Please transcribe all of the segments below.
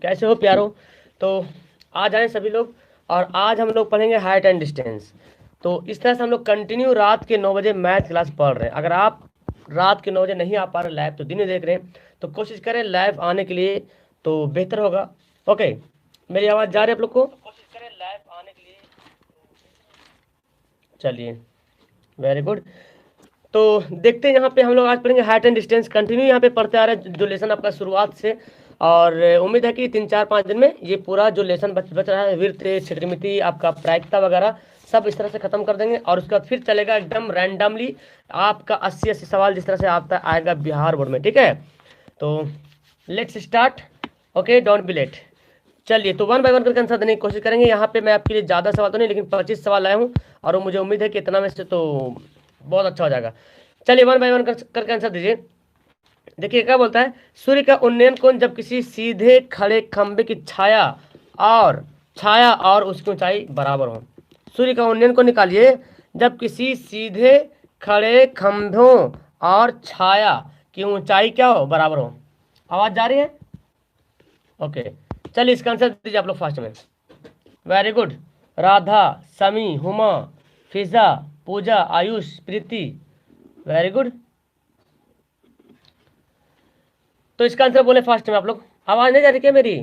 कैसे हो प्यारो। तो आ जाएं सभी लोग। और आज हम लोग पढ़ेंगे हाइट एंड डिस्टेंस। तो इस तरह से हम लोग कंटिन्यू रात के 9 बजे मैथ क्लास पढ़ रहे हैं। अगर आप रात के 9 बजे नहीं आ पा रहे लाइव, तो दिन में देख रहे हैं, तो कोशिश करें लाइव आने के लिए, तो बेहतर होगा। ओके, मेरी आवाज़ जा रही है आप लोग को? कोशिश करें लाइव आने के लिए। चलिए, वेरी गुड। तो देखते हैं, यहाँ पे हम लोग आज पढ़ेंगे हाइट एंड डिस्टेंस। कंटिन्यू यहाँ पे पढ़ते आ रहे हैं जो लेसन आपका शुरुआत से। और उम्मीद है कि 3 4 5 दिन में ये पूरा जो लेसन बच रहा है, वृत्त, क्षेत्रमिति, आपका प्रायिकता वगैरह सब इस तरह से खत्म कर देंगे। और उसके बाद फिर चलेगा एकदम रैंडमली आपका 80 80 सवाल जिस तरह से आता आएगा बिहार बोर्ड में। ठीक है, तो let's start. Okay, don't be late. चलिए, तो 1 बाय 1 करके आंसर देने की कोशिश करेंगे। यहाँ पे मैं आपके लिए ज़्यादा सवाल तो नहीं, लेकिन 25 सवाल लाया हूँ, और वो मुझे उम्मीद है कि इतना में से तो बहुत अच्छा हो जाएगा। चलिए, 1 बाय 1 करके आंसर दीजिए। देखिए क्या बोलता है, सूर्य का उन्नयन कोण जब किसी सीधे खड़े खंभे की छाया और उसकी ऊंचाई बराबर हो। सूर्य का उन्नयन कोण निकालिए जब किसी सीधे खड़े खंभों और छाया की ऊंचाई क्या हो, बराबर हो। आवाज जा रही है? ओके, चलिए इसका आंसर दीजिए आप लोग फास्ट में। Very good. Radha, Sami, Huma, Fiza, Pooja, Ayush, Preeti, very good. तो इसका आंसर बोले फास्ट में आप लोग। आवाज नहीं जा रही क्या मेरी?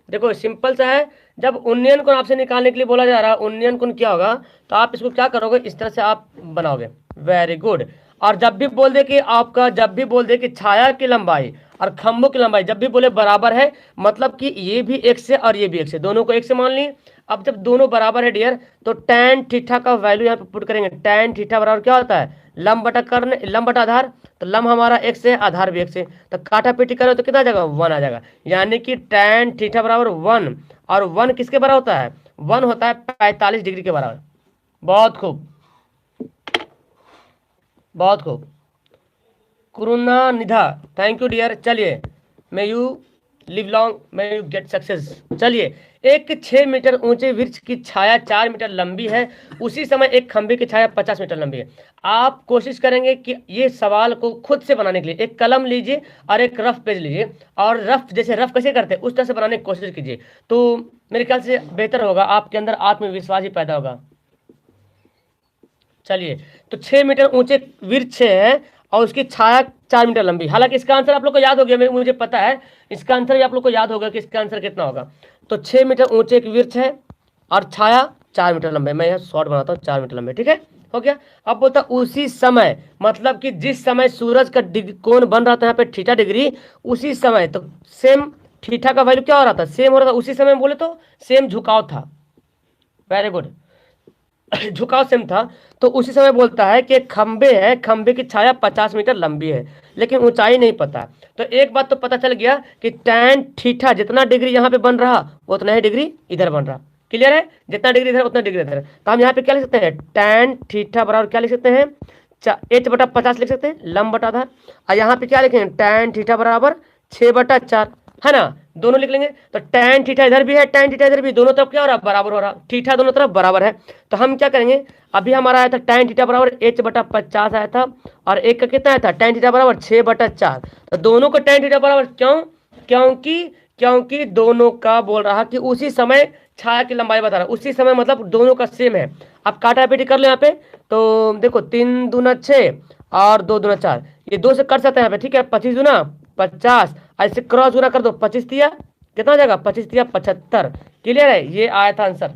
देखो सिंपल सा है, जब उन्नयन कोण आपसे निकालने के लिए बोला जा रहा है, उन्नयन कोण क्या होगा, तो आप इसको क्या करोगे, इस तरह से आप बनाओगे। Very good. और जब भी बोल दे कि छाया की लंबाई और खंभों की लंबाई जब भी बोले बराबर है, मतलब कि ये भी एक से और ये भी एक से, दोनों को एक से मान लिए। अब जब दोनों बराबर है डियर, तो tan थीटा का वैल्यू यहाँ पे पुट करेंगे। tan थीटा बराबर क्या होता है, लंब बटा कर्ण, लंब बटा आधार। तो लंब हमारा एक से, आधार भी एक से, तो काटा पीटी करो तो कितना आ जाएगा, 1 आ जाएगा। यानी कि tan थीटा बराबर 1। और 1 किसके बराबर होता है, 1 होता है 45 डिग्री के बराबर। बहुत खूब, बहुत खूब। कुरुना निधा, थैंक यू डियर। चलिए, may you live long, may you get success. चलिए, एक 6 मीटर ऊंचे वृक्ष की छाया 4 मीटर लंबी है, उसी समय एक खंभे की छाया 50 मीटर लंबी है। आप कोशिश करेंगे कि ये सवाल को खुद से बनाने के लिए एक कलम लीजिए और एक रफ पेज लीजिए, और रफ जैसे रफ कैसे करते हैं उस तरह से बनाने की कोशिश कीजिए, तो मेरे ख्याल से बेहतर होगा, आपके अंदर आत्मविश्वास ही पैदा होगा। चलिए, तो 6 मीटर ऊंचे वृक्ष है और उसकी छाया 4 मीटर लंबी। हालांकि इसका आंसर आप लोग को याद हो गया, मुझे पता है इसका आंसर भी आप लोग को याद होगा कि इसका आंसर कितना होगा। तो 6 मीटर ऊंचे एक वृक्ष है और छाया 4 मीटर लंबे। मैं यहाँ शॉर्ट बनाता हूँ, 4 मीटर लंबे। ठीक है, हो गया। अब बोलता उसी समय, मतलब कि जिस समय सूरज का कोण बन रहा था यहाँ पे थीटा डिग्री, उसी समय तो सेम थीटा का वैल्यू क्या हो रहा था, सेम हो रहा था। उसी समय बोले तो सेम झुकाव था। वेरी गुड, झुकाव सेम था। तो उसी समय बोलता है कि एक खंबे है, खंबे की छाया 50 मीटर लंबी है, लेकिन ऊंचाई नहीं पता। तो एक बात तो पता चल गया कि tan थीटा जितना डिग्री यहाँ पे बन रहा, उतना ही डिग्री इधर बन रहा। क्लियर है, जितना डिग्री इधर उतना डिग्री इधर। तो हम यहाँ पे क्या लिख सकते हैं, tan थीटा बराबर क्या लिख सकते हैं, h/50 लिख सकते हैं, लंब बटा आधार। और यहाँ पे क्या लिखेंगे, tan थीटा बराबर 6/4, है ना, दोनों लिख लेंगे। तो tan थीटा इधर भी है, tan थीटा इधर भी, दोनों तरफ क्या हो रहा है, बराबर हो रहा, थीटा दोनों तरफ बराबर है। तो हम क्या करेंगे, अभी हमारा आया था tan थीटा बराबर h/50 आया था, और एक का कितना आया था, tan थीटा बराबर 6/4। तो दोनों को tan थीटा बराबर क्यों, क्योंकि दोनों का बोल रहा कि उसी समय छाया की लंबाई बता रहा, उसी समय मतलब दोनों का सेम है। अब काटा पीटी कर लो यहाँ पे, तो देखो 3 दूना 6 और 2 दूना 4, ये 2 से कर सकते हैं यहाँ पे। ठीक है, 25 दूना 50, ऐसे क्रॉस गुना कर दो, 25 दिया कितना हो जाएगा, 25 दिया 75। क्लियर है, ये आया था आंसर।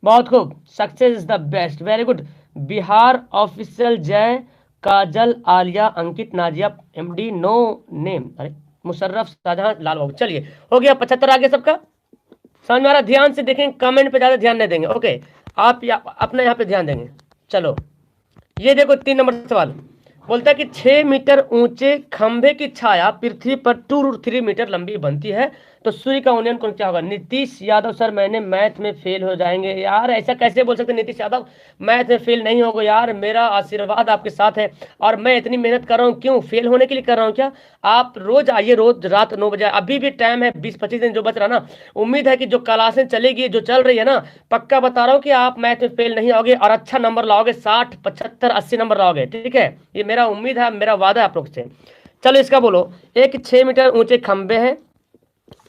बहुत खूब, success is the best, very good. Bihar official, जय, काजल, आलिया, अंकित, नाजिया, एमडी, नो नेम, अरे मुशर्रफ, शाहजहां, लाल बाबू। चलिए, हो गया 75 आ गया सबका। समझ में आ रहा, ध्यान से देखें, कमेंट पे ज्यादा ध्यान नहीं देंगे। ओके, आप अपना यहाँ पे ध्यान देंगे। चलो, ये देखो 3 नंबर सवाल बोलता है कि 6 मीटर ऊंचे खंभे की छाया पृथ्वी पर 2√3 मीटर लंबी बनती है, तो सूर्य का उन्नयन कोण क्या होगा। नीतीश यादव सर, मैंने मैथ में फेल हो जाएंगे यार, ऐसा कैसे बोल सकते नीतीश यादव, मैथ में फेल नहीं होगा यार, मेरा आशीर्वाद आपके साथ है, और मैं इतनी मेहनत कर रहा हूँ, क्यों फेल होने के लिए कर रहा हूँ क्या। आप रोज आइए, रोज रात 9 बजे, अभी भी टाइम है, 20 25 दिन जो बच रहा ना, उम्मीद है कि जो क्लासें चलेगी, जो चल रही है ना, पक्का बता रहा हूँ कि आप मैथ में फेल नहीं होगे और अच्छा नंबर लाओगे, 60 75 80 नंबर लाओगे। ठीक है, ये मेरा उम्मीद है, मेरा वादा है आप लोग से। चलो इसका बोलो, एक 6 मीटर ऊंचे खंबे हैं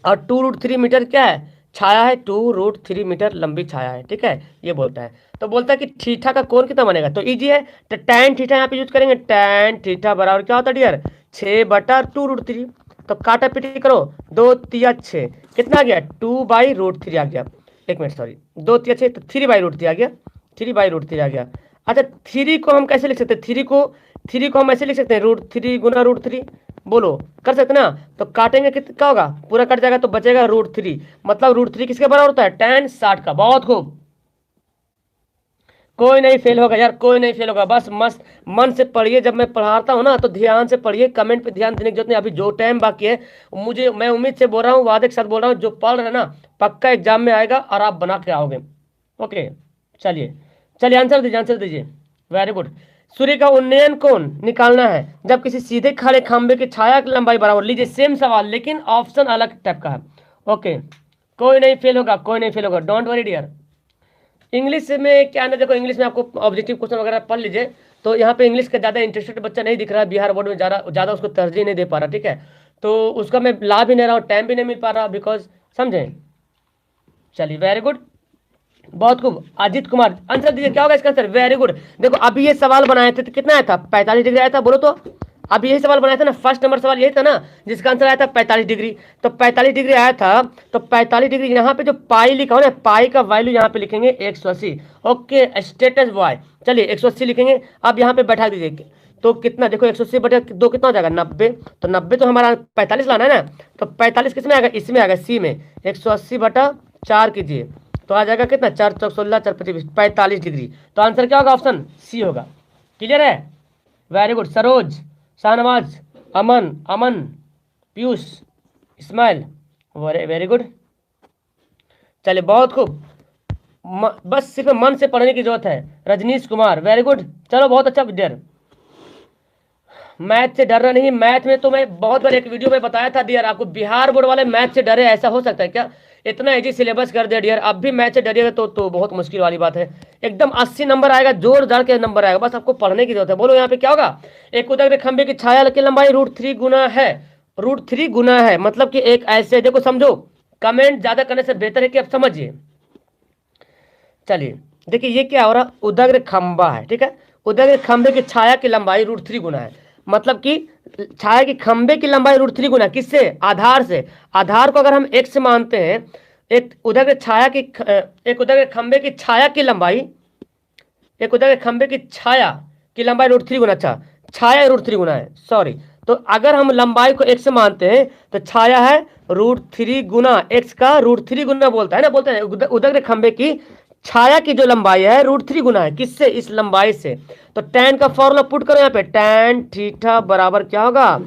और 2√3 मीटर क्या है, छाया है, 2√3 मीटर लंबी छाया है, ठीक है, ये बोलता है। तो बोलता है कि थीटा का कोण कितना बनेगा, तो इजी है, तो tan थीटा यहाँ पे यूज करेंगे, tan थीटा बराबर क्या होता है डियर, 6/2√3। तो काटा पीटी करो, 2×3 = 6, कितना आ गया, 2/√3 आ गया। एक मिनट सॉरी, 2×3 = 6, तो 3/√3 आ गया, 3/√3 आ गया। अच्छा, 3 को हम कैसे लिख सकते हैं, 3 को हम ऐसे लिख सकते हैं, √3 गुना √3, बोलो कर सकते ना। तो काटेंगे कितना क्या होगा, पूरा कट जाएगा तो बचेगा √3, मतलब √3 किसके बराबर होता है, tan 60 का। बहुत खूब, कोई नहीं फेल होगा यार, कोई नहीं फेल होगा, बस मस्त मन से पढ़िए। जब मैं पढ़ाता हूँ ना तो ध्यान से पढ़िए, कमेंट पे ध्यान देने की जरूरत नहीं। अभी जो टाइम बाकी है, मुझे मैं उम्मीद से बोल रहा हूँ, वादे के साथ बोल रहा हूँ, जो पढ़ रहे हैं ना पक्का एग्जाम में आएगा और आप बना के आओगे। ओके, चलिए चलिए आंसर दीजिए, आंसर दीजिए। Very good. सूर्य का उन्नयन कोण निकालना है जब किसी सीधे खड़े खंभे की छाया की लंबाई बराबर। लीजिए सेम सवाल, लेकिन ऑप्शन अलग टाइप का है। ओके, कोई नहीं फेल होगा, कोई नहीं फेल होगा, डोंट वरी डियर। इंग्लिश में क्या ना, देखो इंग्लिश में आपको ऑब्जेक्टिव क्वेश्चन वगैरह पढ़ लीजिए। तो यहाँ पे इंग्लिश का ज़्यादा इंटरेस्टेड बच्चा नहीं दिख रहा है बिहार बोर्ड में, ज़्यादा ज़्यादा उसको तरजीह नहीं दे पा रहा, ठीक है। तो उसका मैं ला भी नहीं रहा हूँ, टाइम भी नहीं मिल पा रहा, बिकॉज समझें। चलिए वेरी गुड, बहुत खूब। अजीत कुमार आंसर दीजिए, क्या होगा इसका आंसर, वेरी गुड। देखो अभी ये सवाल बनाए थे तो कितना आया था, 45 डिग्री आया था, बोलो तो। अभी यही सवाल बनाया था ना, फर्स्ट नंबर सवाल यही था ना, जिसका आंसर आया था 45 डिग्री। तो 45 डिग्री आया था, तो 45 डिग्री यहाँ पे जो पाई लिखा हो ना, पाई का वैल्यू यहाँ पे लिखेंगे 180। ओके, स्टेटस वाई, चलिए 180 लिखेंगे। अब यहाँ पे बैठा दीजिए, तो कितना देखो, 180/2 कितना हो जाएगा, 90। तो 90 तो हमारा 45 लाना है ना, तो 45 किस में आएगा, इसमें आएगा, सी में। 180/4 कीजिए, तो आ जाएगा कितना, 4×4 = 16, 4×25 = 45 डिग्री। तो आंसर क्या होगा, ऑप्शन सी होगा। क्लियर है, वेरी गुड। सरोज, शाहनवाज, अमन, अमन, पीयूष, इस्माइल, वेरी गुड। चलिए बहुत खूब, बस सिर्फ मन से पढ़ने की जरूरत है। रजनीश कुमार, वेरी गुड, चलो बहुत अच्छा डियर। मैथ से डरना नहीं, मैथ में तो मैं बहुत बार एक वीडियो में बताया था डियर आपको, बिहार बोर्ड वाले मैथ से डरे, ऐसा हो सकता है क्या, इतना इजी सिलेबस कर दिया डियर। अब भी मैथ से डरिएगा तो बहुत मुश्किल वाली बात है। एकदम 80 नंबर आएगा, जोरदार के नंबर आएगा, बस आपको पढ़ने की जरूरत है। बोलो यहाँ पे क्या होगा, एक उदग्र खंभे की छाया की लंबाई √3 गुना है, √3 गुना है, मतलब कि एक ऐसे, देखो समझो, कमेंट ज्यादा करने से बेहतर है कि आप समझिए। चलिए देखिए ये क्या हो रहा, उदग्र खंभा है, ठीक है, उदग्र खंभे की छाया की लंबाई √3 गुना है, मतलब कि छाया की खंभे की लंबाई √3 गुना, किससे, आधार से। आधार को अगर हम x मानते हैं, एक उदग्र छाया की एक उदग्र खंभे की छाया की लंबाई, एक उदग्र खंभे की छाया की लंबाई √3 गुना, अच्छा छाया √3 गुना है, सॉरी। तो अगर हम लंबाई को x मानते हैं तो छाया है √3 गुना, x का √3 गुना बोलता है ना, बोलते हैं उदग्र खंभे की छाया की जो लंबाई है √3 गुना है, किससे, इस लंबाई से। तो tan का फॉर्मूला पुट करो यहाँ पे, tan थीटा बराबर क्या होगा,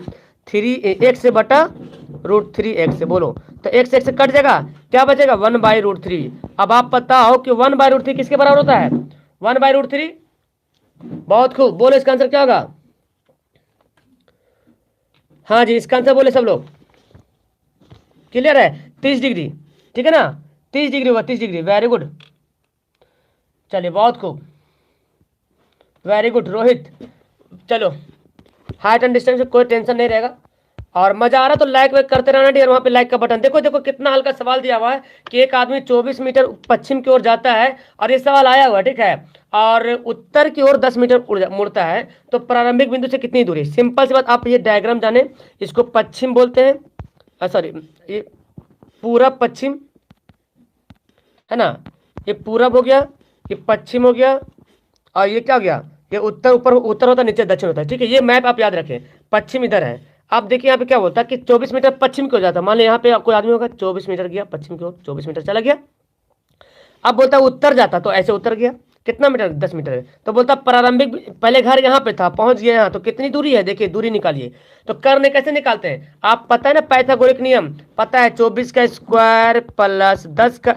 3x/√3x से, बोलो तो x से कट जाएगा, क्या बचेगा, 1/√3। अब आप बताओ कि 1/√3 किसके बराबर होता है, 1/√3। बहुत खूब, बोलो इसका आंसर क्या होगा। हाँ जी, इसका आंसर बोले सब लोग, क्लियर है, 30 डिग्री, ठीक है ना, 30 डिग्री होगा, 30 डिग्री, वेरी गुड। चलिए बहुत खूब, वेरी गुड रोहित। चलो हाइट एंड डिस्टेंस में कोई टेंशन नहीं रहेगा, और मजा आ रहा तो लाइक वाइक करते रहना डियर, वहाँ पे लाइक का बटन, देखो देखो कितना हल्का सवाल दिया हुआ है कि एक आदमी 24 मीटर पश्चिम की ओर जाता है, और ये सवाल आया हुआ, ठीक है, और उत्तर की ओर 10 मीटर मुड़ता है, तो प्रारंभिक बिंदु से कितनी दूरी। सिंपल सी बात, आप ये डायग्राम जाने, इसको पश्चिम बोलते हैं, सॉरी ये पूरब पश्चिम है ना, ये पूरब हो गया, ये पश्चिम हो गया, और ये क्या हो गया, ये उत्तर, ऊपर उत्तर होता है, नीचे दक्षिण होता है, ठीक है। ये मैप आप याद रखें, पश्चिम इधर है। अब देखिए यहाँ पे क्या बोलता है कि 24 मीटर पश्चिम की ओर जाता है, मान लो यहाँ पे कोई आदमी होगा, 24 मीटर गया पश्चिम की ओर, 24 मीटर चला गया। अब बोलता है उत्तर जाता, तो ऐसे उत्तर गया, कितना मीटर, 10 मीटर है। तो बोलता प्रारंभिक, पहले घर यहाँ पे था, पहुंच गया यहाँ, तो कितनी दूरी है, देखिए दूरी निकालिए। तो करने कैसे निकालते हैं, आप पता है ना पाइथागोरस नियम, पता है, 24 का स्क्वायर प्लस 10 का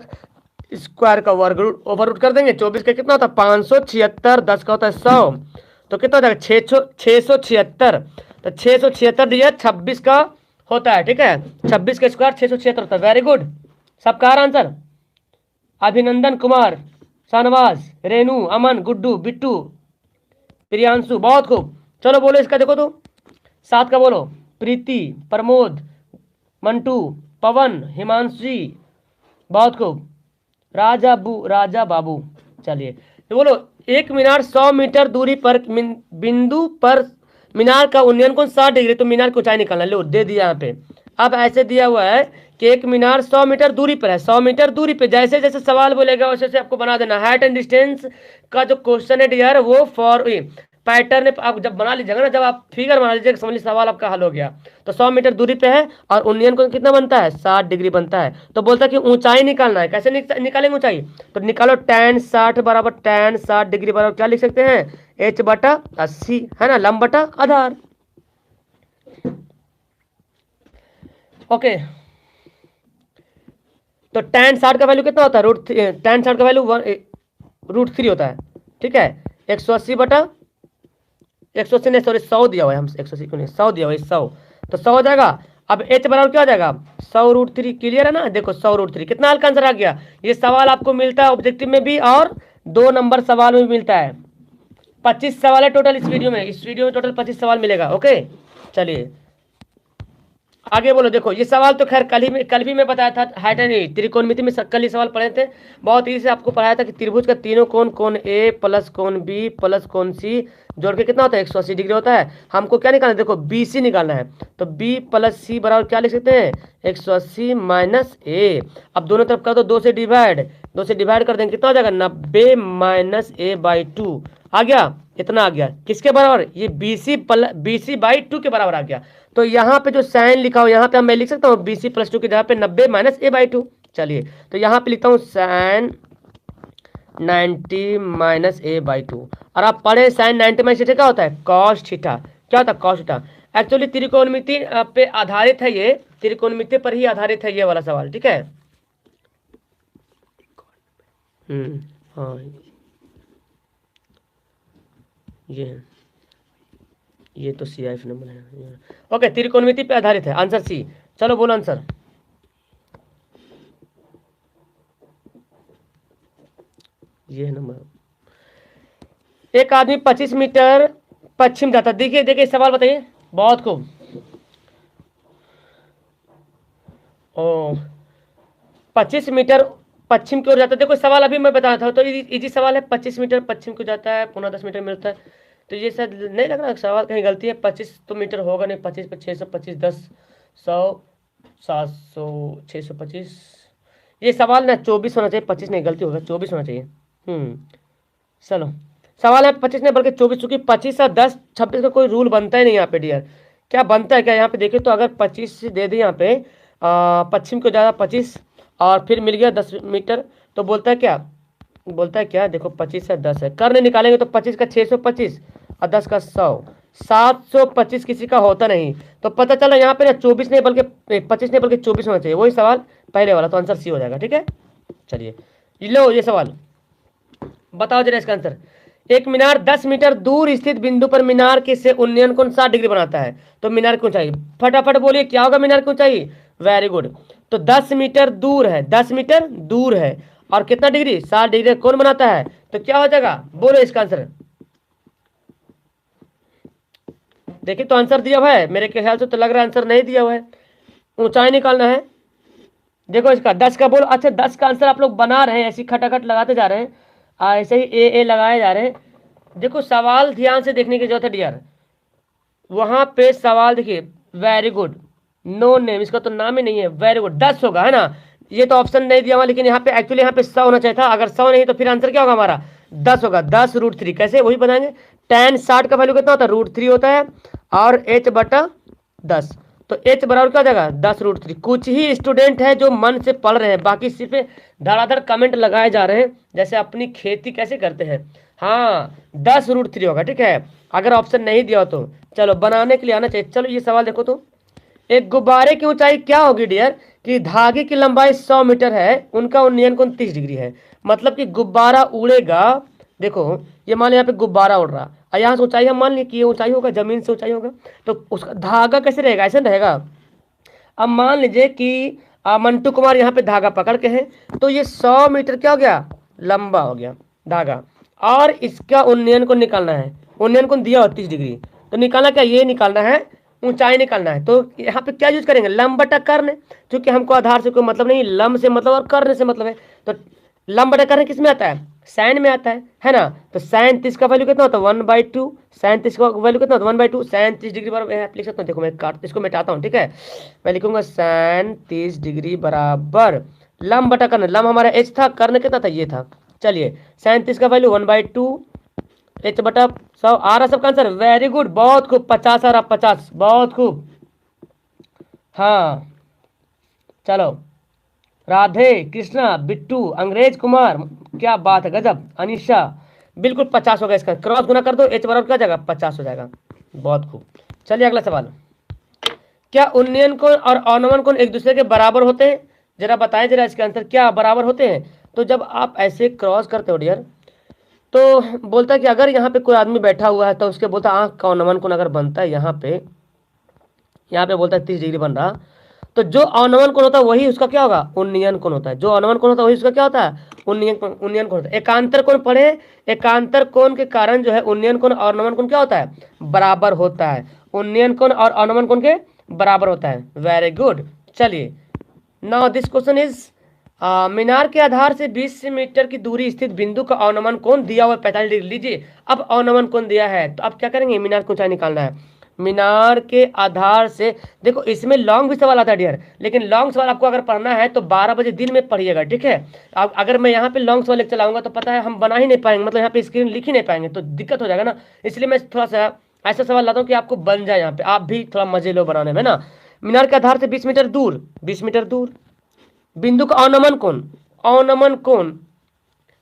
स्क्वायर का वर्ग ओवर रूट कर देंगे। 24 का कितना होता है 576, 10 का होता है 100, तो कितना होता है 676। तो 676 दिया, 26 का होता है, ठीक है, 26 का स्क्वायर 676 होता है, वेरी गुड। सबका आंसर, अभिनंदन कुमार, शाहनवाज, रेनू, अमन, गुड्डू, बिट्टू, प्रियांशु, बहुत खूब। चलो बोलो इसका, देखो तो सात का बोलो। प्रीति, प्रमोद, मंटू, पवन, हिमांशी, बहुत खूब, राजा बाबू। चलिए तो बोलो, एक मीनार 100 मीटर दूरी पर बिंदु पर मीनार का उन्नयन कोण 60 डिग्री, तो मीनार की ऊंचाई निकालना। लो दे दिया यहाँ पे। अब ऐसे दिया हुआ है कि एक मीनार 100 मीटर दूरी पर है, 100 मीटर दूरी पे, जैसे जैसे सवाल बोलेगा वैसे वैसे आपको बना देना। हाइट एंड डिस्टेंस का जो क्वेश्चन है डियर, वो फॉर पैटर्न आप जब बना लीजिएगा ना, जब आप फिगर बना लीजिएगा, समझ लीजिए सवाल आपका हल हो गया। तो 100 मीटर दूरी पे है और उन्नयन कोण कितना बनता है, 60 डिग्री बनता है। तो बोलता है कि ऊंचाई निकालना है। कैसे निकालेंगे ऊंचाई, तो निकालो tan 60 बराबर tan 60 डिग्री बराबर क्या लिख सकते हैं, h/80, है ना, लंब बटा आधार। ओके, तो tan 60 का वैल्यू कितना होता है, tan 60 का वैल्यू √3 होता है। ठीक है, 180 बटा 180 नहीं, सॉरी 100 दिया हुआ है, हम 180 क्यों नहीं, 100 दिया हुआ है, 100, तो 100 हो जाएगा। अब h बराबर क्या हो जाएगा, 100√3। क्लियर है ना, देखो 100√3 कितना हल्का आंसर आ गया। ये सवाल आपको मिलता है ऑब्जेक्टिव में भी और 2 नंबर सवाल में भी मिलता है। 25 सवाल है टोटल इस वीडियो में टोटल 25 सवाल मिलेगा। ओके, चलिए आगे बोलो। देखो ये सवाल तो खैर कल भी मैं बताया था, हाइट एंड त्रिकोणमिति में कल ही सवाल पढ़े थे। बहुत ईजी से आपको पढ़ाया था कि त्रिभुज का तीनों कोण, कोण ए प्लस कोण बी प्लस कोण सी जोड़ के कितना होता है, 180 डिग्री होता है। हमको क्या निकालना है, देखो बी सी निकालना है। तो बी प्लस सी बराबर क्या लिख सकते हैं, 180 माइनस ए। अब दोनों तरफ कर दो 2 से डिवाइड कर देंगे, कितना हो जाएगा, 90 माइनस a/2 आ गया। इतना आ गया, किसके बराबर, ये BC बाई 2 के बराबर आ गया। तो यहाँ पे जो साइन लिखा हो, यहाँ पे मैं लिख सकता हूँ BC + 2 की जगह पे 90 माइनस a/2। चलिए तो यहाँ पे लिखता हूँ साइन 90 माइनस a/2। और आप पढ़े साइन 90 माइनस थीटा क्या होता है, कॉस थीटा। क्या होता है, कॉस थीटा। एक्चुअली त्रिकोणमिति पे आधारित है, ये त्रिकोणमिति पर ही आधारित है ये वाला सवाल। ठीक है, हाँ ये तो CIF नंबर है। ओके, त्रिकोणमिति पे आधारित है, आंसर सी। चलो बोलो आंसर। ये है नंबर। एक आदमी 25 मीटर पश्चिम जाता, देखिए सवाल बताइए, बहुत खूब। ओ 25 मीटर पश्चिम की ओर जाता है। देखो सवाल अभी मैं बताया था, तो इजी सवाल है। 25 मीटर पश्चिम को जाता है, 9.5 मीटर मिलता है। तो ये शायद नहीं लग रहा सवाल कहीं गलती है। 25 तो मीटर होगा नहीं, 25 पर 625, 10, 100, 700, 625। ये सवाल ना 24 होना चाहिए, 25 नहीं, गलती होगा, 24 होना चाहिए। चलो सवाल है 25 नहीं बल्कि 24, चूंकि 25 और 10, 26 का कोई रूल बनता ही नहीं यहाँ पे डियर। क्या बनता है क्या, यहाँ पे देखिए तो अगर 25 दे दी यहाँ पे, पश्चिम को ज़्यादा 25 और फिर मिल गया 10 मीटर, तो बोलता है क्या, देखो 25 से 10 है, कर्ण निकालेंगे तो 25 का 625 और 10 का 100, 725 किसी का होता नहीं। तो पता चला यहाँ पे ना 24 नहीं बल्कि 25 नहीं बल्कि 24 होना चाहिए, वही सवाल पहले वाला, तो आंसर सी हो जाएगा। ठीक है, चलिए लो ये सवाल बताओ जरा इसका आंसर। एक मीनार 10 मीटर दूर स्थित बिंदु पर मीनार के से उन्नयन कोण 60 डिग्री बनाता है। तो मीनार की ऊंचाई फटाफट बोलिए क्या होगा मीनार की ऊंचाई, वेरी गुड। तो 10 मीटर दूर है, 10 मीटर दूर है और कितना डिग्री, 60 डिग्री कौन बनाता है, तो क्या हो जाएगा, बोलो इसका आंसर। देखिए तो आंसर दिया हुआ है, मेरे ख्याल से तो लग रहा है आंसर नहीं दिया हुआ है। ऊंचाई निकालना है। देखो इसका 10 का बोलो, अच्छा 10 का आंसर आप लोग बना रहे हैं, ऐसी खटाखट लगाते जा रहे हैं, ऐसे ही ए लगाए जा रहे हैं। देखो सवाल ध्यान से देखने की जरूरत है डियर। वहां पे सवाल देखिए, वेरी गुड, नो नेम, इसका तो नाम ही नहीं है, वेरी गुड, 10 होगा, है ना। ये तो ऑप्शन नहीं दिया हुआ, लेकिन यहाँ पे एक्चुअली यहाँ पे 100 होना चाहिए था। अगर 100 नहीं तो फिर आंसर क्या होगा हमारा, 10 होगा। 10√3 कैसे, वही बनाएंगे। tan 60 का वैल्यू कितना होता है, √3 होता है और h/10। तो h बराबर क्या हो जाएगा, 10√3। कुछ ही स्टूडेंट है जो मन से पढ़ रहे हैं, बाकी सिर्फ धड़ाधड़ कमेंट लगाए जा रहे हैं, जैसे अपनी खेती कैसे करते हैं। हाँ 10√3 होगा। ठीक है, अगर ऑप्शन नहीं दिया हो तो चलो बनाने के लिए आना चाहिए। चलो ये सवाल देखो तो, एक गुब्बारे की ऊंचाई क्या होगी डियर, कि धागे की लंबाई 100 मीटर है, उनका उन्नयन कोण 30 डिग्री है। मतलब कि गुब्बारा उड़ेगा, देखो ये मान यहाँ पे गुब्बारा उड़ रहा और यहाँ से ऊंचाई हम मान ली कि ये ऊंचाई होगा, जमीन से ऊंचाई होगा, तो उसका धागा कैसे रहेगा, ऐसे रहेगा। अब मान लीजिए कि मंटू कुमार यहाँ पे धागा पकड़ के हैं, तो ये 100 मीटर क्या हो गया, लंबा हो गया धागा, और इसका उन्नयन कोण निकालना है। उन्नयन कोण दिया हो 30 डिग्री, तो निकालना क्या, ये निकालना है ऊंचाई निकालना है, तो यहाँ पे क्या यूज करेंगे, लंब बटा कर्ण, क्योंकि हमको आधार से कोई मतलब नहीं, लंब से मतलब और कर्ण से मतलब है। तो लंब बटा कर्ण किस में आता है, साइन में आता है ना। तो साइन 30 का वैल्यू कितना होता है 1/2, साइन 30 का वैल्यू कितना होता है 1/2, साइन 30 डिग्री बराबर यहाँ लिख सकता हूँ, देखो मैं काट इसको मिटाता हूँ, ठीक है। मैं लिखूंगा साइन 30 डिग्री बराबर लंब बटा कर्ण, लंब हमारा एच था, कर्ण कितना था ये था। चलिए साइन 30 का वैल्यू 1/2 एच बटा 100 आ रहा सबका आंसर, वेरी गुड, बहुत खूब, 50 आ रहा 50, बहुत खूब। हाँ चलो, राधे कृष्णा बिट्टू अंग्रेज कुमार, क्या बात है, गजब, अनिशा, बिल्कुल 50 हो गया, इसका क्रॉस गुना कर दो, एच बराबर क्या जाएगा 50 हो जाएगा, बहुत खूब। चलिए अगला सवाल, क्या उन्नयन कोण और अवनमन कोण एक दूसरे के बराबर होते हैं, जरा बताएं जरा इसका आंसर, क्या बराबर होते हैं। तो जब आप ऐसे क्रॉस करते हो डियर, तो बोलता है कि अगर यहाँ पे कोई आदमी बैठा हुआ है तो उसके बोलता आंख का अवनमन कोण अगर बनता है यहाँ पे बोलता है 30 डिग्री बन रहा, तो जो अवनमन कोण होता है वही उसका क्या होगा, उन्नयन कोण होता है, जो अवनमन कोण होता है वही उसका क्या होता है, उन्नयन कोण होता है। एकांतर कोण पढ़े, एकांतर कोण के कारण जो है उन्नयन कोण और अवनमन कोण क्या होता है, बराबर होता है, उन्नयन कोण और अवनमन कोण के बराबर होता है, वेरी गुड। चलिए नाउ दिस क्वेश्चन इज, मीनार के आधार से 20 मीटर की दूरी स्थित बिंदु का अवनमन कोण दिया हुआ 45 डिग्री, लीजिए अब अवनमन कोण दिया है तो अब क्या करेंगे, मीनार की ऊंचाई निकालना है। मीनार के आधार से, देखो इसमें लॉन्ग भी सवाल आता है डियर, लेकिन लॉन्ग सवाल आपको अगर पढ़ना है तो 12 बजे दिन में पढ़िएगा, ठीक है। अब अगर मैं यहाँ पे लॉन्ग सवाल लेकर चलाऊंगा तो पता है हम बना ही नहीं पाएंगे, मतलब यहाँ पे स्क्रीन लिख ही नहीं पाएंगे, तो दिक्कत हो जाएगा ना, इसलिए मैं थोड़ा सा ऐसा सवाल लाता हूँ कि आपको बन जाए, यहाँ पे आप भी थोड़ा मजे लो बनाने में ना। मीनार के आधार से 20 मीटर दूर, 20 मीटर दूर बिंदु का अवनमन कोण, अवनमन कोण,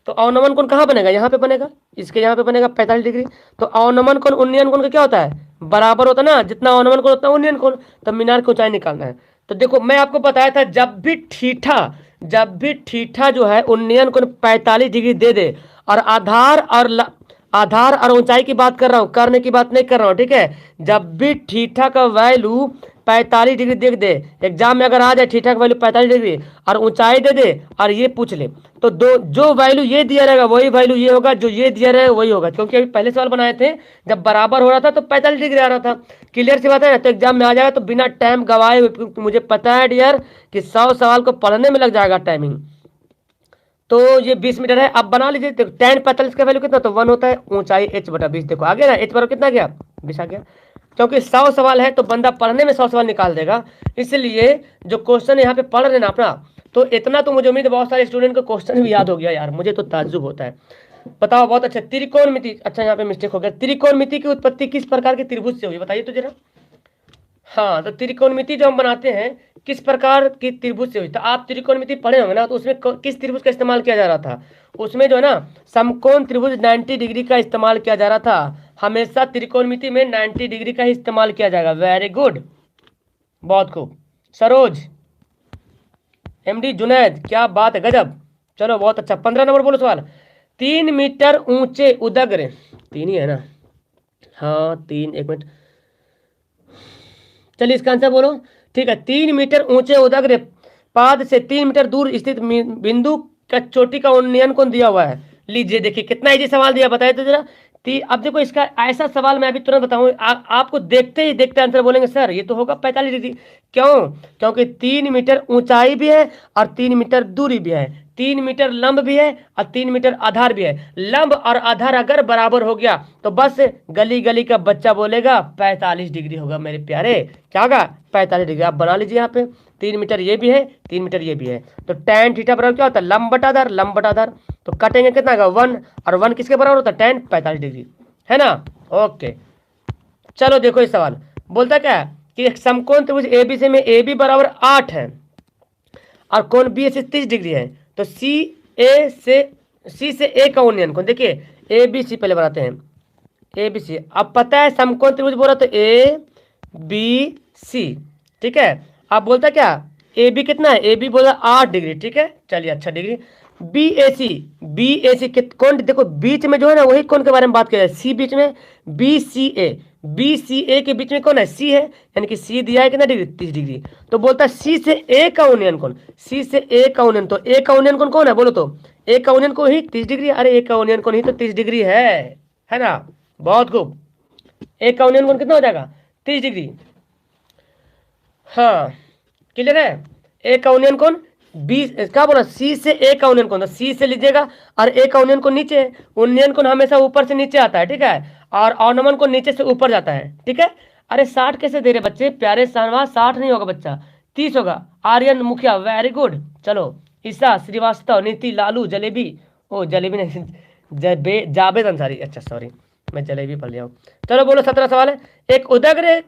तो अवनमन कोण कहाँ बनेगा, यहाँ पे बनेगा, इसके यहाँ पे बनेगा 45 डिग्री, तो अवनमन कोण उन्नयन कोण का क्या होता है, बराबर होता है ना, जितना अवनमन कोण उतना उन्नयन कोण, तो मीनार की ऊंचाई निकालना है। तो देखो मैं आपको बताया था जब भी ठीठा जो है उन्नयन कोण 45 डिग्री दे दे, और आधार और ऊंचाई की बात कर रहा हूँ, करने की बात नहीं कर रहा हूँ, ठीक है। जब भी ठीठा का वैल्यू 45 डिग्री देख दे, एग्जाम में अगर आ जाए ठीठा का वैल्यू 45 डिग्री और ऊंचाई दे दे और ये पूछ ले, तो दो जो वैल्यू ये दिया रहेगा वही वैल्यू ये होगा, जो ये दिया रहेगा वही होगा, क्योंकि अभी पहले सवाल बनाए थे जब बराबर हो रहा था तो 45 डिग्री आ रहा था, क्लियर सी बात है ना। तो एग्जाम में आ जाएगा तो बिना टाइम गवाए हुए, क्योंकि मुझे पता है डियर कि 100 सवाल को पढ़ने में लग जाएगा टाइमिंग। तो ये 20 मीटर है, अब बना लीजिए, देखो tan 45 का वैल्यू कितना, तो 1 होता है, ऊंचाई h बटा 20, देखो आ गया ना, h बराबर कितना गया 20 आ गया, क्योंकि 100 सवाल है तो बंदा पढ़ने में 100 सवाल निकाल देगा, इसलिए जो क्वेश्चन यहाँ पे पढ़ रहे ना अपना, तो इतना तो मुझे उम्मीद है बहुत सारे स्टूडेंट को क्वेश्चन भी याद हो गया यार, मुझे तो ताज्जुब होता है। बताओ, बहुत अच्छा, त्रिकोणमिति, अच्छा यहाँ पे मिस्टेक हो गया, त्रिकोणमिति की उत्पत्ति किस प्रकार के त्रिभुज से हुई, बताइए तो जरा। हाँ, तो त्रिकोणमिति जो हम बनाते हैं किस प्रकार की त्रिभुज से हुई, तो आप त्रिकोणमिति पढ़े होंगे ना, तो उसमें किस त्रिभुज का इस्तेमाल किया जा रहा था, उसमें जो है ना समकोण त्रिभुज 90 डिग्री का इस्तेमाल किया जा रहा था, हमेशा त्रिकोणमिति में 90 डिग्री का ही इस्तेमाल किया जाएगा, वेरी गुड, बहुत खूब। सरोज, एमडी जुनैद, क्या बात है, गजब, चलो बहुत अच्छा। 15 नंबर बोलो सवाल, 3 मीटर ऊंचे उदग्र, 3 ही है ना, हाँ 3, एक मिनट, चलिए इसका आंसर बोलो, ठीक है। 3 मीटर ऊंचे उदग्र पाद से 3 मीटर दूर स्थित बिंदु का चोटी का उन्नयन कोण दिया हुआ है, लीजिए देखिए कितना इजी सवाल दिया, बताइए तो जरा। अब देखो इसका ऐसा सवाल मैं अभी तुरंत बताऊं, आपको देखते ही देखते आंसर बोलेंगे सर ये तो होगा 45 डिग्री, क्यों, क्योंकि 3 मीटर ऊंचाई भी है और 3 मीटर दूरी भी है, 3 मीटर लंब भी है और 3 मीटर आधार भी है, लंब और आधार अगर बराबर हो गया तो बस गली गली का बच्चा बोलेगा 45 डिग्री होगा मेरे प्यारे, क्या होगा 45 डिग्री, आप बना लीजिए यहाँ पे, 3 मीटर ये भी है 3 मीटर ये भी है, तो tan थीटा बराबर क्या होता है, लंब बटा आधार, लंब बटा आधार, तो कटेंगे कितना का 1, और 1 किसके बराबर होता है tan 45 डिग्री, है ना, ओके। चलो देखो इस सवाल बोलता क्या है कि एक समकोण त्रिभुज एबीसी में ए बी बराबर 8 है और कोण बी से 30 डिग्री है, तो सी से ए का उन्नयन कोण, देखिए ए बी सी पहले बनाते हैं, ए बी सी, अब पता है समकोण त्रिभुज बोला तो ए बी सी, ठीक है। अब बोलता क्या ए बी कितना है, ए बी बोला 8 डिग्री, ठीक है, चलिए अच्छा डिग्री, बी ए सी कौन, देखो बीच में जो है ना वही कौन के बारे में बात किया जाए, सी बीच में, बी सी ए के बीच में कौन है, सी है, यानी कि सी दिया है कितना डिग्री 30 डिग्री, तो बोलता है सी से ए का उन्नयन कौन, सी से ए का उन्नयन, तो ए का उन्नयन कौन कौन है बोलो तो, ए का उन्नयन कौन ही 30 डिग्री, अरे ए का उन्नयन कौन ही तो 30 डिग्री है ना, बहुत खूब, ए का उन्नयन कौन कितना हो जाएगा 30 डिग्री, हाँ क्लियर है। ए का यूनियन कौन, बी क्या बोला, सी से ए का यूनियन कौन, सी से लीजिएगा और ए का यूनियन को नीचे, यूनियन कौन हमेशा ऊपर से नीचे आता है, ठीक है, और ऑर्नामेंट को नीचे से ऊपर जाता है, ठीक है। अरे 60 कैसे दे रहे बच्चे, प्यारे शाहनवाज 60 नहीं होगा बच्चा, 30 होगा। आर्यन मुखिया वेरी गुड, चलो ईसा श्रीवास्तव, नीति लालू, जलेबी, ओ जलेबी नहीं जावेद अंसारी, अच्छा सॉरी मैं जलेबी पढ़ लिया हूँ। चलो बोलो 17 सवाल है। एक उदग्र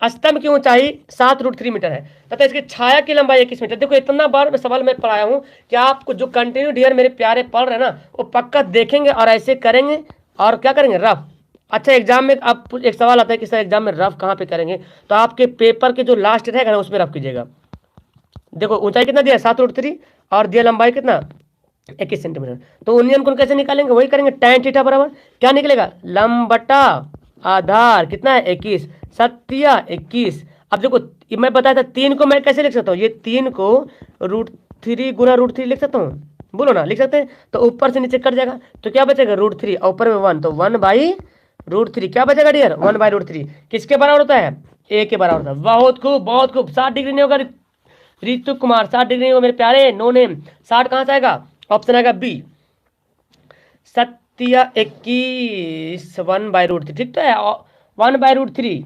स्तंभ की ऊंचाई 7√3 मीटर है तथा इसकी छाया की लंबाई 21 मीटर। देखो इतना बार मैं सवाल मैं पढ़ाया हूँ कि आपको जो कंटिन्यू डियर मेरे प्यारे पढ़ रहे हैं ना वो पक्का देखेंगे और ऐसे करेंगे और क्या करेंगे रफ। अच्छा एग्जाम में आप एक सवाल आता है कि सर एग्जाम में रफ कहाँ पे करेंगे, तो आपके पेपर के जो लास्ट रहेगा ना उसमें रफ कीजिएगा। देखो ऊंचाई कितना दिया 7√3 और दिया लंबाई कितना 21 सेंटीमीटर। तो यूनियन कोण कैसे निकालेंगे, वही करेंगे tan थीटा बराबर क्या निकलेगा, लंब बटा आधार कितना है 21, सत्या 21। अब देखो मैं बताया था 3 को मैं कैसे लिख सकता हूँ, ये 3 को √3 गुना √3 लिख सकता हूँ, बोलो ना लिख सकते हैं। तो ऊपर से नीचे कट जाएगा तो क्या बचेगा √3 और ऊपर में 1, तो 1/√3 क्या बचेगा डियर 1/√3 किसके बराबर होता है, ए के बराबर होता है। बहुत खूब बहुत खूब, 60 डिग्री नहीं होगा ऋतु कुमार, 60 डिग्री नहीं होगा मेरे प्यारे, नो नेम। 60 कहाँ से आएगा, ऑप्शन आएगा बी सत्या 21 1/√3, ठीक तो है 1/√3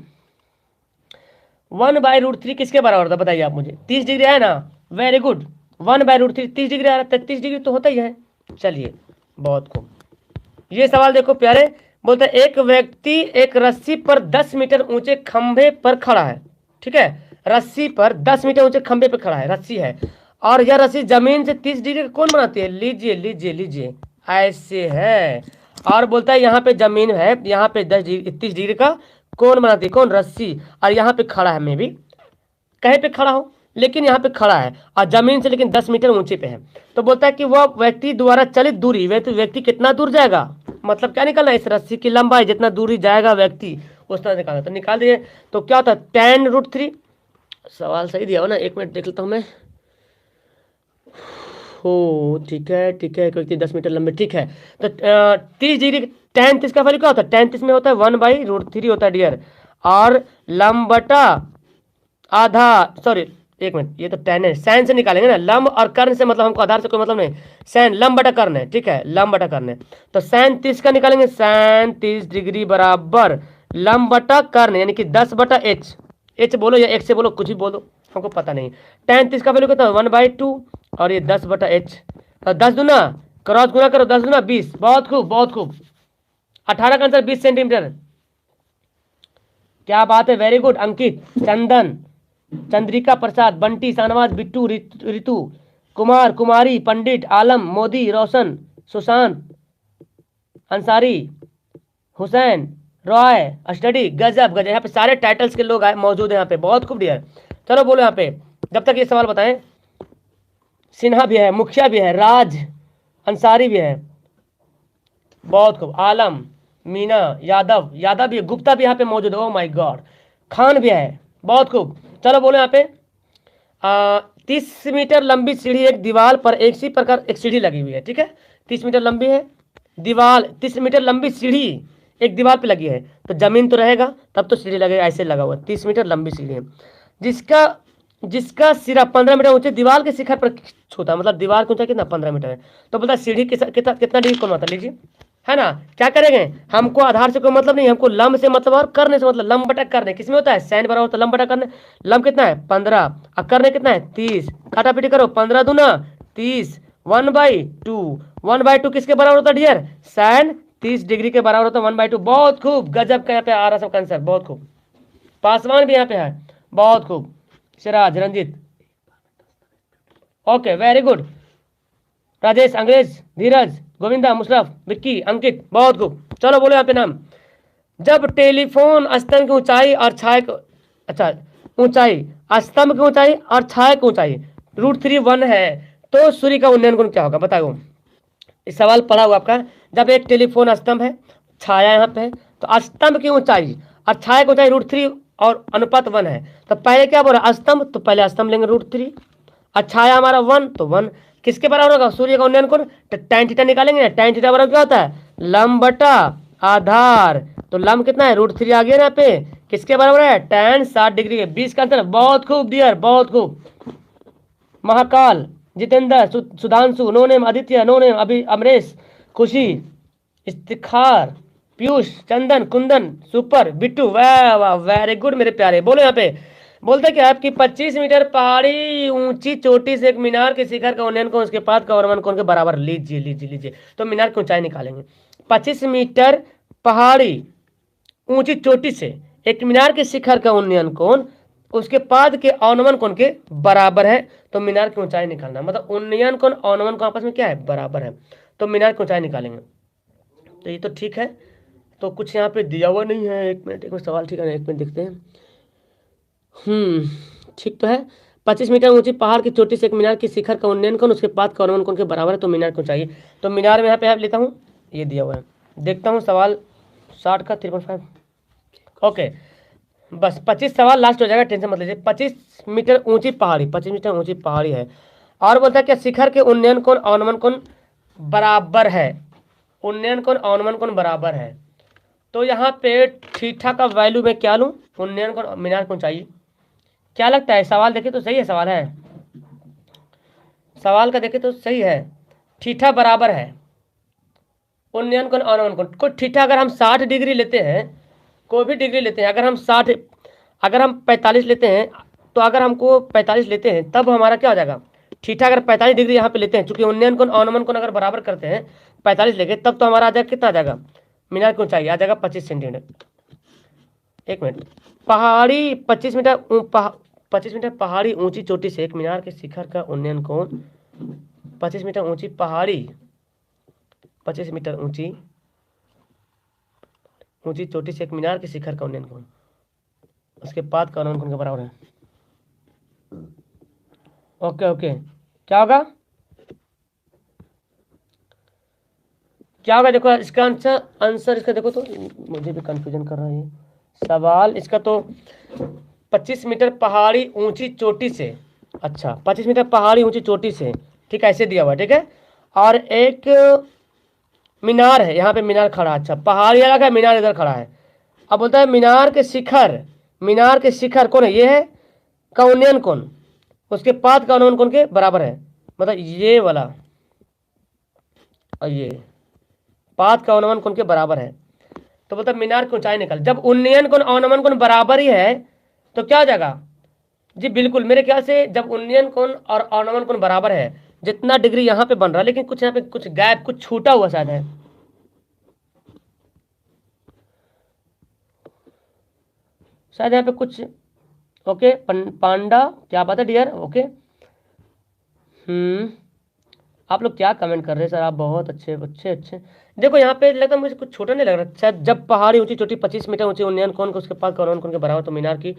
1/√3 किसके बराबर था बताइए आप मुझे, 30 डिग्री है ना, वेरी गुड 1/√3 30 डिग्री आ रहा है, 33 डिग्री तो होता ही है। चलिए बहुत खूब, ये सवाल देखो प्यारे, बोलते हैं एक व्यक्ति एक रस्सी पर 10 मीटर ऊंचे खंभे पर खड़ा है, ठीक है, रस्सी पर 10 मीटर ऊंचे खंभे पर खड़ा है, रस्सी है और यह रस्सी जमीन से 30 डिग्री का कोण बनाती है, लीजिए लीजिए लीजिए ऐसे है, और बोलता है यहाँ पे जमीन है, यहाँ पे 30 डिग्री का कोण बनाती है, कौन रस्सी, और यहाँ पे खड़ा है, मैं भी कहीं पे खड़ा हो लेकिन यहाँ पे खड़ा है और जमीन से लेकिन 10 मीटर ऊंचे पे है। तो बोलता है कि वह व्यक्ति द्वारा चलित दूरी, व्यक्ति कितना दूर जाएगा, मतलब क्या निकालना है इस रस्सी की लंबाई, जितना दूरी जाएगा व्यक्ति उस तरह निकालना, तो निकाल दिए। तो क्या होता है tan√3, सवाल सही दिया हो ना, एक मिनट देख लेता हूँ मैं, हो ठीक है ठीक है, क्योंकि 10 मीटर लंबे, ठीक है। तो 30 डिग्री tan30 का वैल्यू क्या होता है, tan30 में होता है 1/√3 होता है डियर, और लंब बटा आधा, सॉरी एक मिनट, ये तो tan है, सैन से निकालेंगे ना, लंब और कर्ण से मतलब हमको आधार से कोई मतलब नहीं, सैन लंब बटा कर्ण है, ठीक है लंब बटा कर्ण है, तो सैन 30 का निकालेंगे, सैन 30 डिग्री बराबर लंब बटा कर्ण यानी कि 10/h, h बोलो या x से बोलो कुछ भी बोलो हमको पता नहीं। tan30 का वैल्यू कितना है 1/2 और ये 10/h, 10 दूना क्रॉस गुना करो 10 दूना 20, बहुत खूब बहुत खूब, 18 का आंसर 20 सेंटीमीटर, क्या बात है, वेरी गुड। अंकित, चंदन, चंद्रिका प्रसाद, बंटी, शाहनवाज, बिट्टू, ऋतु, कुमार, कुमारी, पंडित, आलम, मोदी, रोशन, सुशांत, अंसारी, हुसैन, रॉय, स्टडी, गजब गजब, यहाँ पे सारे टाइटल्स के लोग मौजूद हैं यहाँ पे, बहुत खूब डियर। चलो बोलो यहाँ पे, जब तक ये सवाल बताएं, सिन्हा भी है, मुखिया भी है, राज अंसारी भी है, बहुत खूब, आलम, मीना, यादव, यादव भी है, गुप्ता भी यहाँ पे मौजूद है, ओ माय गॉड, खान भी है, बहुत खूब। चलो बोलो यहाँ पे 30 मीटर लंबी सीढ़ी एक दीवार पर एक सी प्रकार एक सीढ़ी लगी हुई है, ठीक है, 30 मीटर लंबी है दीवार, 30 मीटर लंबी सीढ़ी एक दीवार पे लगी है, तो जमीन तो रहेगा तब तो सीढ़ी लगेगा, ऐसे लगा हुआ 30 मीटर लंबी सीढ़ी है, जिसका सिरा 15 मीटर ऊंचे दीवार के शिखर पर छूता, मतलब दीवार की ऊंचाई कितना 15 मीटर है। तो बोलता सीढ़ी कितना डिग्री कोण होता है, लीजिए है ना, क्या करेंगे, हमको आधार से कोई मतलब नहीं, हमको लंब से मतलब और करने से मतलब, लंब बटा करने किसमें होता है, सैन बराबर होता है लंब बटा करने, लंब कितना है 15 और करने कितना है 30, काटा पीटी करो 15 दूना 30, 1/2 किसके बराबर होता है डियर, सैन 30 डिग्री के बराबर होता है 1/2, बहुत खूब गजब का यहाँ पे आ रहा सब आंसर, बहुत खूब। पासवान भी यहाँ पे है, बहुत खूब, Siraj, Ranjit, okay very good, Rajesh, अंग्रेज, धीरज, गोविंदा, मुशरफ, विक्की, अंकित, बहुत खूब। चलो बोलो यहाँ पे नाम, जब टेलीफोन स्तंभ की ऊंचाई और छाया अच्छा ऊंचाई, स्तंभ की ऊंचाई और छाया की ऊंचाई √3 1 है तो सूर्य का उन्नयन कोण क्या होगा बताओ। इस सवाल पढ़ा हुआ आपका, जब एक टेलीफोन स्तंभ है, छाया यहाँ पे है, तो स्तंभ की ऊंचाई और छाया की ऊंचाई √3 और अनुपात 1 है, तो पहले क्या बोला स्तंभ, तो पहले स्तंभ लेंगे √3 और छाया हमारा 1 तो 1 किसके बराबर होगा, सूर्य का उन्नयन कोण, तो tan थीटा निकालेंगे ना, tan थीटा बराबर क्या होता है लंब बटा आधार, तो लंब कितना है √3 आ गया यहाँ पे, किसके बराबर है? tan 60 डिग्री है। 20 का आंसर। बहुत खूब डियर, बहुत खूब। Mahakal, Jitendra, Sudhanshu, no name, Aditya, no name, Abhi, Amresh, Khushi, Iftikhar, Piyush, Chandan, Kundan, super, Bittu, वाह वाह, वेरी गुड मेरे प्यारे। बोलो यहाँ पे, बोलते क्या आपकी 25 मीटर पहाड़ी ऊंची चोटी से एक मीनार के शिखर का उन्नयन कोण उसके पाद का अवनमन कोण के बराबर। लीजिए लीजिए लीजिए, तो मीनार की ऊंचाई निकालेंगे। 25 मीटर पहाड़ी ऊंची चोटी से एक मीनार के शिखर का उन्नयन कोण उसके पाद के अवनमन कोण के बराबर है, तो मीनार की ऊंचाई निकालना। मतलब उन्नयन कोण अवनमन कोण आपस में क्या है? बराबर है, तो मीनार की ऊंचाई निकालेंगे। तो ये तो ठीक है, तो कुछ यहाँ पे दिया हुआ नहीं है। एक मिनट सवाल, ठीक है, एक मिनट देखते हैं। ठीक तो है। 25 मीटर ऊंची पहाड़ की चोटी से एक मीनार की शिखर का उन्नयन कोण उसके पाद का अवनमन कोण के बराबर है, तो मीनार की ऊंचाई। तो मीनार में यहाँ पे लेता हूँ, ये दिया हुआ है। देखता हूँ सवाल 60 का 3.5। ओके, बस 25 सवाल लास्ट हो जाएगा, टेंशन मत लीजिए। 25 मीटर ऊंची पहाड़ी, 25 मीटर ऊंची पहाड़ी है, और बोलता है क्या? शिखर के उन्नयन कोण अवनमन कोण बराबर है। उन्नयन कोण अवनमन कोण बराबर है, तो यहाँ पे थीटा का वैल्यू मैं क्या लूँ? उन्नयन कोण मीनार की ऊंचाई। क्या लगता है? सवाल देखे तो सही है, सवाल है, सवाल का देखे तो सही है। थीटा बराबर है उन्नयन कोण अवनमन कोण। कोई थीटा अगर हम 60 डिग्री लेते हैं, कोई भी डिग्री लेते हैं, अगर हम 45 लेते हैं, तो अगर हमको 45 लेते हैं तब हमारा क्या हो जाएगा? थीटा अगर 45 डिग्री यहाँ पे लेते हैं, चूंकि उन्नयन कोण अवनमन कोण अगर बराबर करते हैं 45 लेके, तब तो हमारा आ जाएगा, कितना आ जाएगा? मीनार की ऊंचाई आ जाएगा 25 सेंटीमीटर। एक मिनट, पहाड़ी 25 मीटर 25 मीटर पहाड़ी ऊंची चोटी से एक मीनार के शिखर का उन्नयन कोण 25 मीटर ऊंची पहाड़ी 25 मीटर ऊंची चोटी से एक मीनार के शिखर का उन्नयन कोण उसके पाद का अवनमन कोण के बराबर है। ओके ओके, क्या होगा? क्या होगा? देखो इसका आंसर इसका देखो, तो मुझे भी कंफ्यूजन कर रहा है ये सवाल। इसका तो 25 मीटर पहाड़ी ऊंची चोटी से, अच्छा 25 मीटर पहाड़ी ऊंची चोटी से, ठीक है, ऐसे दिया हुआ, ठीक है, और एक मीनार है, यहाँ पे मीनार खड़ा, अच्छा पहाड़ी अलग है, मीनार इधर खड़ा है। अब बोलता है मीनार के शिखर कौन है? ये है का उन्नयन कोण उसके पाद का अवनमन कोण के बराबर है। मतलब ये वाला और ये पाद का अवनमन कोण के बराबर है, तो बोलता है मीनार की ऊंचाई निकाल। जब उन्नयन कोण अवनमन कोण बराबर ही है तो क्या हो जाएगा जी? बिल्कुल मेरे ख्याल से जब उन्नयन कोण और अवनमन कोण बराबर है, जितना डिग्री यहाँ पे बन रहा है, लेकिन कुछ यहाँ पे कुछ गैप, कुछ छूटा हुआ शायद है, शायद यहाँ पे कुछ। ओके पांडा, क्या बात है डियर? ओके, आप लोग क्या कमेंट कर रहे हैं सर? आप बहुत अच्छे अच्छे अच्छे। देखो यहाँ पे लगता है मुझे कुछ छोटा नहीं लग रहा। शायद जब पहाड़ी ऊंची चोटी 25 मीटर ऊंची उन्नयन कोण को उसके पास अवनमन कोण के बराबर, तो मीनार की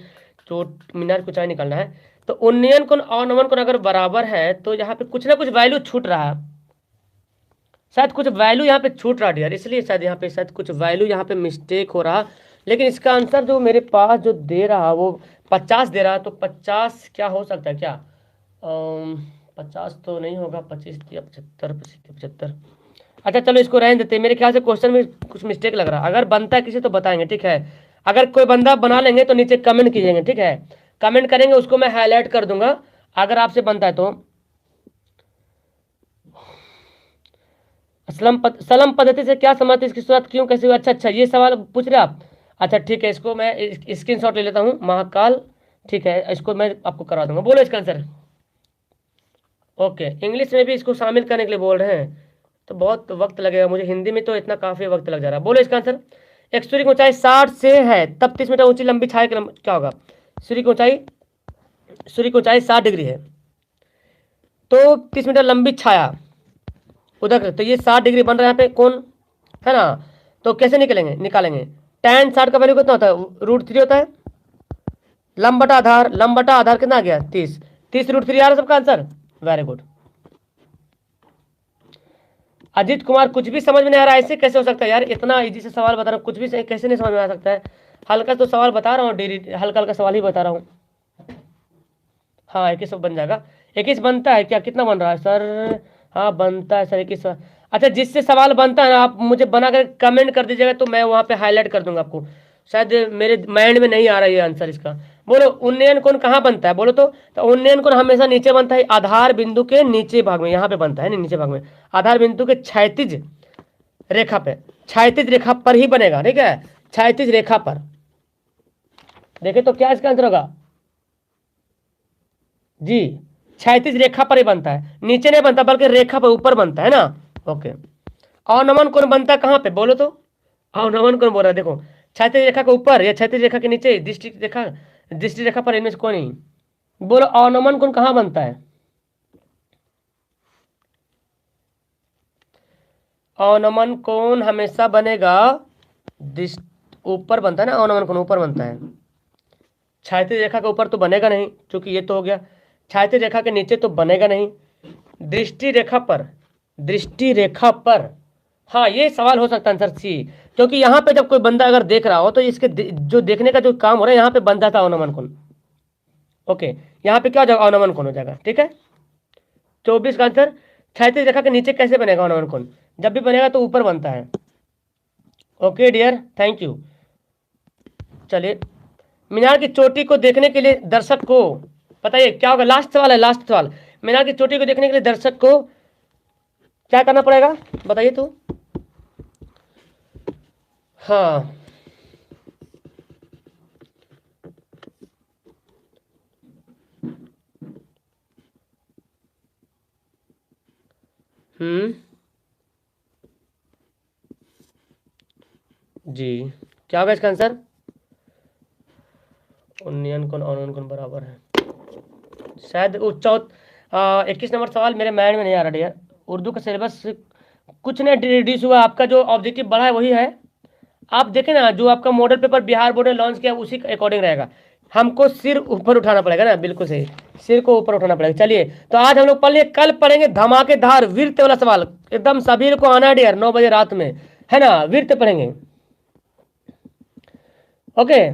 ऊंचाई निकालना है। तो उन्नयन कोण अवनमन कोण अगर बराबर है, तो यहाँ पे कुछ ना कुछ वैल्यू छूट रहा है, शायद कुछ वैल्यू यहाँ पे छूट रहा डियर, इसलिए शायद यहाँ पे शायद कुछ वैल्यू यहाँ पे मिस्टेक हो रहा। लेकिन इसका आंसर जो मेरे पास जो दे रहा वो 50 दे रहा है, तो 50 क्या हो सकता है? क्या 50 तो नहीं होगा, 25 या 75, 75। अच्छा चलो इसको रहने देते हैं, मेरे ख्याल से क्वेश्चन में कुछ मिस्टेक लग रहा है। अगर बनता है किसी तो बताएंगे, ठीक है, अगर कोई बंदा बना लेंगे तो नीचे कमेंट कीजिएगा, ठीक है, कमेंट करेंगे, उसको मैं हाईलाइट कर दूंगा अगर आपसे बनता है तो। सलम पद्धति से क्या समझते, इसकी शुरुआत क्यों कैसे हुई? अच्छा ये सवाल पूछ रहे आप। अच्छा ठीक है, इसको मैं स्क्रीनशॉट ले लेता हूँ, महाकाल, ठीक है, इसको मैं आपको करवा दूंगा। बोलो इसका आंसर। ओके, इंग्लिश में भी इसको शामिल करने के लिए बोल रहे हैं, तो बहुत वक्त लगेगा मुझे, हिंदी में तो इतना काफ़ी वक्त लग जा रहा है। बोलो इसका आंसर। एक सूर्य की ऊंचाई 60 से है, तब 30 मीटर ऊंची लंबी छाया क्या होगा? सूर्य की ऊंचाई 60 डिग्री है, तो 30 मीटर लंबी छाया उधर, तो ये 60 डिग्री बन रहा है यहाँ पे कौन है ना, तो कैसे निकालेंगे? tan 60 का वैल्यू कितना होता है? √3 होता है। लंब बटा आधार कितना आ गया? 30 √3 आ रहा है सबका answer. Very good. Ajit Kumar, कुछ भी समझ में नहीं आ रहा, ऐसे कैसे हो सकता है यार? इतना इजी से सवाल बता रहा हूँ, कुछ भी कैसे नहीं समझ में आ सकता है? हल्का तो सवाल बता रहा हूँ, डेली हल्का सवाल ही बता रहा हूँ। हाँ 21 बन जाएगा, 21 बनता है क्या? कितना बन रहा है सर? हाँ बनता है सर 21। अच्छा जिससे सवाल बनता है ना, आप मुझे बना कर कमेंट कर दीजिएगा, तो मैं वहाँ पे हाईलाइट कर दूंगा आपको। शायद मेरे माइंड में नहीं आ रहा है ये आंसर इसका। बोलो उन्नयन कोण कहाँ बनता है, बोलो तो उन्नयन कोण हमेशा नीचे बनता है, आधार बिंदु के नीचे भाग में, यहाँ पे बनता है ना नीचे भाग में, आधार बिंदु के क्षैतिज रेखा पे, क्षैतिज रेखा पर ही बनेगा, ठीक है, क्षैतिज रेखा पर। देखे तो क्या इसका आंसर होगा जी, क्षैतिज रेखा पर ही बनता है, नीचे नहीं बनता बल्कि रेखा पर ऊपर बनता है ना। ओके, अवनमन कोण बनता है कहाँ पे, बोलो तो अवनमन कोण बोल रहा है, देखो क्षैतिज रेखा के ऊपर या क्षैतिज रेखा के नीचे, दृष्टि रेखा पर, इनमें से कोई नहीं। बोलो अवनमन कोण कहाँ बनता है, अवनमन कोण हमेशा बनेगा ऊपर बनता है ना, अवनमन कोण ऊपर बनता है, क्षैतिज रेखा के ऊपर तो बनेगा नहीं, क्योंकि ये तो हो गया, क्षैतिज रेखा के नीचे तो बनेगा नहीं, दृष्टि रेखा पर, दृष्टि रेखा पर, हाँ ये सवाल हो सकता है आंसर सी, क्योंकि यहाँ पे जब कोई बंदा अगर देख रहा हो तो इसके जो देखने का जो काम हो रहा है यहाँ पे बंदा था अवनमन कोण। ओके, यहाँ पे क्या हो जाएगा, अवनमन कोण हो जाएगा, ठीक है। 24 का आंसर, क्षैतिज रेखा के नीचे कैसे बनेगा अवनमन कोण, जब भी बनेगा तो ऊपर बनता है। Okay dear, thank you. चलिए, मीनार की चोटी को देखने के लिए दर्शक को बताइए क्या होगा, लास्ट सवाल है, लास्ट सवाल, मीनार की चोटी को देखने के लिए दर्शक को क्या करना पड़ेगा, बताइए तो। हाँ जी, क्या होगा इसका आंसर, उन्नयन कोण अवनमन कोण बराबर है, शायद 21 नंबर सवाल मेरे माइंड में नहीं आ रहा डियर। उर्दू का सिलेबस कुछ नहीं रिड्यूस हुआ, आपका जो ऑब्जेक्टिव बढ़ा है वही है। आप देखें ना, जो आपका मॉडल पेपर बिहार बोर्ड ने लॉन्च किया उसी के अकॉर्डिंग रहेगा, हमको सिर ऊपर उठाना पड़ेगा ना, बिल्कुल सही, सिर को ऊपर उठाना पड़ेगा। चलिए, तो आज हम लोग पढ़ लिए, कल पढ़ेंगे धमाकेदार वीरते वाला सवाल, एकदम सभी को आना डियर 9 बजे रात में, है ना, वीरते पढ़ेंगे। ओके,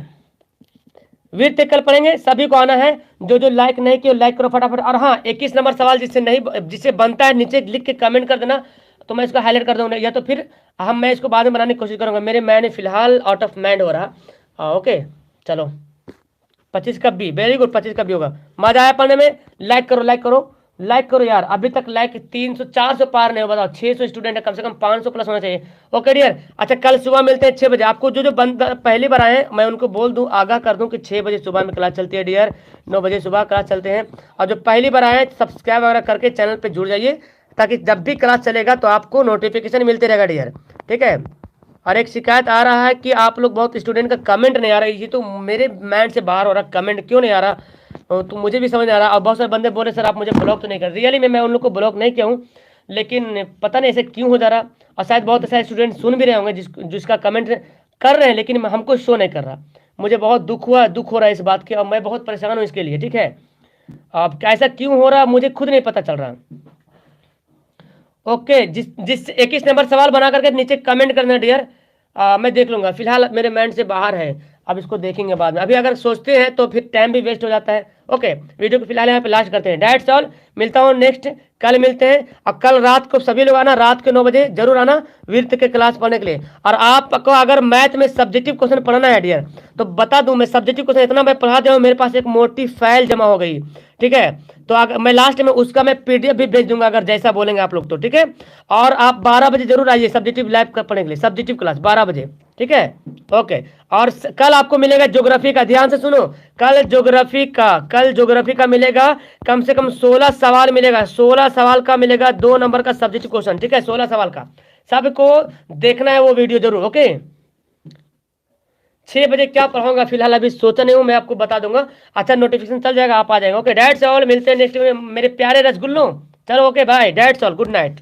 वीरते कल पढ़ेंगे, सभी को आना है, जो जो लाइक नहीं किया लाइक करो फटाफट। और हाँ, 21 नंबर सवाल जिससे बनता है नीचे लिख के कमेंट कर देना, तो मैं इसको हाईलाइट कर दूंगा, या तो फिर मैं इसको बाद में बनाने की कोशिश करूंगा, मेरे मैंने फिलहाल आउट ऑफ माइंड हो रहा। ओके चलो, 25 कब भी, वेरी गुड, 25 कब भी होगा। मजा आया पढ़ने में, लाइक करो लाइक करो लाइक करो यार, अभी तक लाइक 300 400 पार नहीं हो, बताओ 600 स्टूडेंट है, कम से कम 500 प्लस होना चाहिए। ओके डियर, अच्छा कल सुबह मिलते हैं 6 बजे। आपको जो जो बंदा पहली बार आए मैं उनको बोल दूं, आगाह कर दूं कि 6 बजे सुबह में क्लास चलती है डियर, 9 बजे सुबह क्लास चलते हैं। और जो पहली बार आए सब्सक्राइब वगैरह करके चैनल पर जुड़ जाइए, ताकि जब भी क्लास चलेगा तो आपको नोटिफिकेशन मिलते रहेगा डियर, ठीक है। और एक शिकायत आ रहा है कि आप लोग बहुत स्टूडेंट का कमेंट नहीं आ रहा है, ये तो मेरे माइंड से बाहर हो रहा, कमेंट क्यों नहीं आ रहा, तो मुझे भी समझ नहीं आ रहा। और बहुत सारे बंदे बोले सर आप मुझे ब्लॉक तो नहीं कर, रियली मैं उन लोग को ब्लॉक नहीं किया हूँ, लेकिन पता नहीं ऐसे क्यों हो जा रहा। और शायद बहुत सारे स्टूडेंट सुन भी रहे होंगे जिसका कमेंट कर रहे हैं, लेकिन हमको शो नहीं कर रहा। मुझे बहुत दुख हो रहा है इस बात के, और मैं बहुत परेशान हूँ इसके लिए, ठीक है। अब ऐसा क्यों हो रहा मुझे खुद नहीं पता चल रहा। ओके, जिस 21 नंबर सवाल बना करके नीचे कमेंट करना डियर, मैं देख लूंगा, फिलहाल मेरे माइंड से बाहर है, अब इसको देखेंगे बाद में, अभी अगर सोचते हैं तो फिर टाइम भी वेस्ट हो जाता है। ओके, वीडियो को फिलहाल यहाँ पे लास्ट करते हैं, दैट्स ऑल, मिलता हूँ नेक्स्ट, कल मिलते हैं। और कल रात को सभी लोग आना, रात के 9 बजे जरूर आना वीरत के क्लास पढ़ने के लिए। और आपको अगर मैथ में सब्जेक्टिव क्वेश्चन पढ़ना है डियर, तो बता दूं मैं सब्जेक्टिव क्वेश्चन इतना मैं पढ़ा दिया हूँ, मेरे पास एक मोटी फाइल जमा हो गई, ठीक है। तो अगर मैं लास्ट में उसका मैं पीडीएफ भी भेज दूंगा, अगर जैसा बोलेंगे आप लोग तो, ठीक है। और आप 12 बजे जरूर आइए सब्जेक्टिव लाइव पढ़ने के लिए, सब्जेक्टिव क्लास 12 बजे, ठीक है। ओके, और कल आपको मिलेगा ज्योग्राफी का, ध्यान से सुनो, कल ज्योग्राफी का मिलेगा, कम से कम 16 सवाल मिलेगा, 16 सवाल का मिलेगा, 2 नंबर का सब्जेक्टिव क्वेश्चन, ठीक है, 16 सवाल का। सबको देखना है वो वीडियो जरूर, ओके। 6 बजे क्या पढ़ाऊंगा फिलहाल अभी सोचा नहीं हूँ, मैं आपको बता दूंगा, अच्छा नोटिफिकेशन चल जाएगा, आप आ जाएगा। ओके, दैट्स ऑल, मिलते हैं नेक्स्ट में मेरे प्यारे रसगुल्लों, चलो okay bye, that's all, good night.